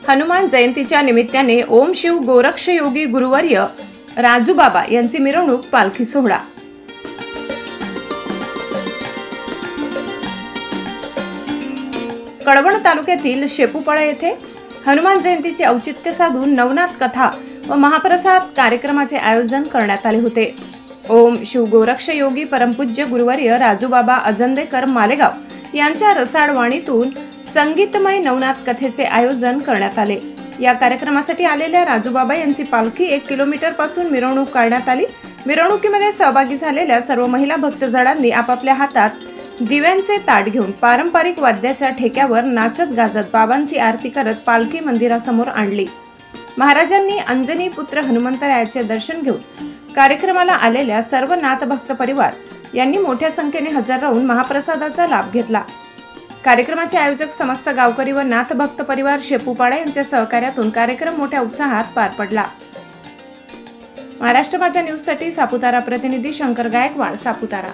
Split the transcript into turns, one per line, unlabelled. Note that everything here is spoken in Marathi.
हनुमान जयंतीच्या निमित्ताने ओम शिव गोरक्ष योगी गुरुवर्य राजूबाबा यांची मिरवणूक पालखी सोहळा। कळवण तालुक्यातील शेपूपाळा येथे हनुमान जयंतीचे औचित्य साधून नवनाथ कथा व महाप्रसाद कार्यक्रमाचे आयोजन करण्यात आले होते। ओम शिव गोरक्ष योगी परमपूज्य गुरुवर्य राजूबाबा अजंदेकर मालेगाव यांच्या रसाळ वाणीतून संगीतमय नवनाथ कथेचे आयोजन करण्यात आले। या कार्यक्रमासाठी आलेल्या राजूबाबा यांची पालखी 1 किलोमीटर पासून मिरवणूक काढण्यात आली। मिरवणुकीमध्ये सहभागी झालेल्या सर्व महिला भक्तजनांनी आपापल्या हातात दिव्यांचे ताट घेऊन पारंपरिक वाद्याच्या ठेक्यावर नाचत गाजत बाबांची आरती करत पालखी मंदिरासमोर आणली। महाराजांनी अंजनी पुत्र हनुमंतरायाचे दर्शन घेऊन कार्यक्रमाला आलेल्या सर्व नाथ भक्त परिवार यांनी मोठ्या संख्येने हजर राहून महाप्रसादाचा लाभ घेतला। कार्यक्रमाचे आयोजक समस्त गावकरी व नाथ भक्त परिवार शेपूपाडा यांच्या सहकार्यातून कार्यक्रम मोठ्या उत्साहात पार पडला। महाराष्ट्र माझा न्यूज साठी सापुतारा प्रतिनिधी शंकर गायकवाड, सापुतारा।